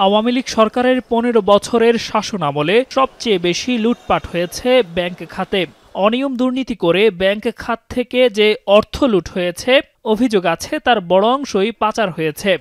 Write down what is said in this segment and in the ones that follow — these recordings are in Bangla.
আওয়ামী লীগ সরকারের ১৫ বছরের শাসনামলে সবচেয়ে বেশি লুটপাট হয়েছে ব্যাংক খাতে। অনিয়ম দুর্নীতি করে ব্যাংক খাত থেকে যে অর্থ লুট হয়েছে, অভিযোগ আছে তার বড় অংশই পাচার হয়েছে।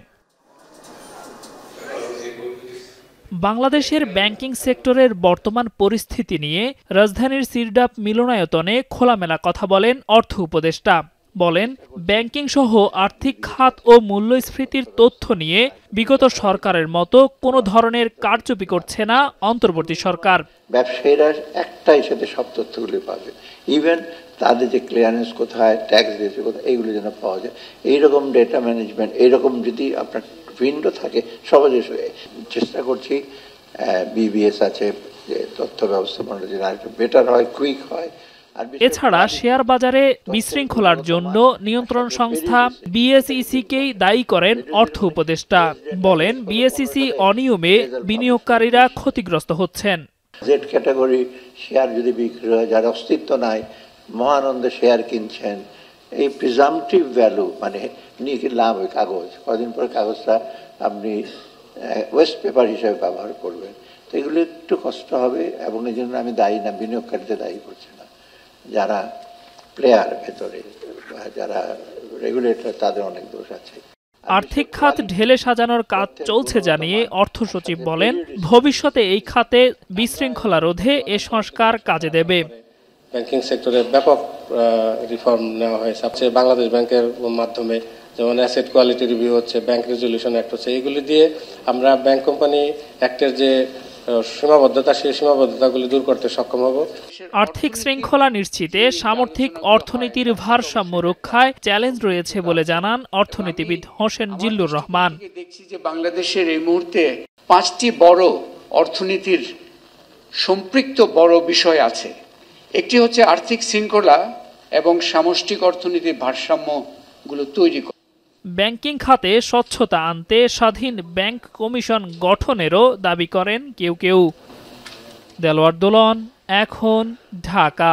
বাংলাদেশের ব্যাংকিং সেক্টরের বর্তমান পরিস্থিতি নিয়ে রাজধানীর সিরডাপ মিলনায়তনে খোলামেলা কথা বলেন অর্থ উপদেষ্টা। বলেন, ব্যাংকিং সহ আর্থিক খাত ও মূল্যস্ফীতির তথ্য নিয়ে বিগত সরকারের মতো কোনো ধরনের কারচুপি করছে না অন্তর্বর্তী সরকার। ব্যবসায়ীরা একটাই সাথে সব তথ্যগুলি পাবে, ইভেন তাদের যে ক্লিয়ারেন্স কোথায়, ট্যাক্স দিয়েছে কোথায়, এইগুলো যেন পাওয়া যায়। এইরকম ডেটা ম্যানেজমেন্ট, এইরকম যদি আপনার উইন্ডো থাকে, সহজে চেষ্টা করছি। বিবিএস আছে, যে তথ্য ব্যবস্থাপনা যেন আরেকটু বেটার হয়, কুইক হয়। এছাড়া শেয়ার বাজারে বিশৃঙ্খলার জন্য নিয়ন্ত্রণ সংস্থা বিএসইসিকেই দায়ী করেন অর্থ উপদেষ্টা। বলেন, বিএসইসি অনিয়মে বিনিয়োগকারীরা ক্ষতিগ্রস্ত হচ্ছেন। জেড ক্যাটাগরি শেয়ার যদি বিক্রি হয়, যার অস্তিত্ব নাই, মহানন্দে শেয়ার কিনছেন, এই প্রিজাম্পটিভ ভ্যালু মানে নিয়ে কিনলাম ওই কাগজ, কদিন পরে কাগজটা আপনি ওয়েস্ট পেপার হিসেবে ব্যবহার করবেন। তো এগুলো একটু কষ্ট হবে, এবং এই জন্য আমি দায়ী না, বিনিয়োগকারীদের দায়ী করছি না। যারা প্লেয়ার ভেতরে, যারা রেগুলেটর, তাদের অনেক দোষ আছে। আর্থিক খাত ঢেলে সাজানোর কাজ চলছে জানিয়ে অর্থ সচিব বলেন, ভবিষ্যতে এই খাতে বিশৃঙ্খলা রোধে এ সংস্কার কাজে দেবে। ব্যাংকিং সেক্টরে ব্যাপক রিফর্ম নেওয়া হয়েছে। বাংলাদেশ ব্যাংকের মাধ্যমে যেমন অ্যাসেট কোয়ালিটি রিভিউ হচ্ছে, ব্যাংক রেজুলেশন অ্যাক্ট হচ্ছে, এইগুলি দিয়ে আমরা ব্যাংক কোম্পানি অ্যাক্টের যে সীমাবদ্ধতা, সেই সীমাবদ্ধতাগুলি দূর করতে সক্ষম হব। আর্থিক শৃঙ্খলা নিশ্চিতে সামর্থিক অর্থনীতির ভারসাম্য রক্ষায় চ্যালেঞ্জ রয়েছে বলে জানান অর্থনীতিবিদ হোসেন জিল্লুর রহমান। দেখছি যে বাংলাদেশের এই মুহূর্তে 5টি বড় অর্থনীতির সম্পৃক্ত বড় বিষয় আছে। একটি হচ্ছে আর্থিক শৃঙ্খলা এবং সামষ্টিক অর্থনীতির ভারসাম্যগুলো তৈরি করা। ব্যাংকিং খাতে স্বচ্ছতা আনতে স্বাধীন ব্যাংক কমিশন গঠনেরও দাবি করেন কেউ কেউ। দেলোয়ার দোলন, এখন, ঢাকা।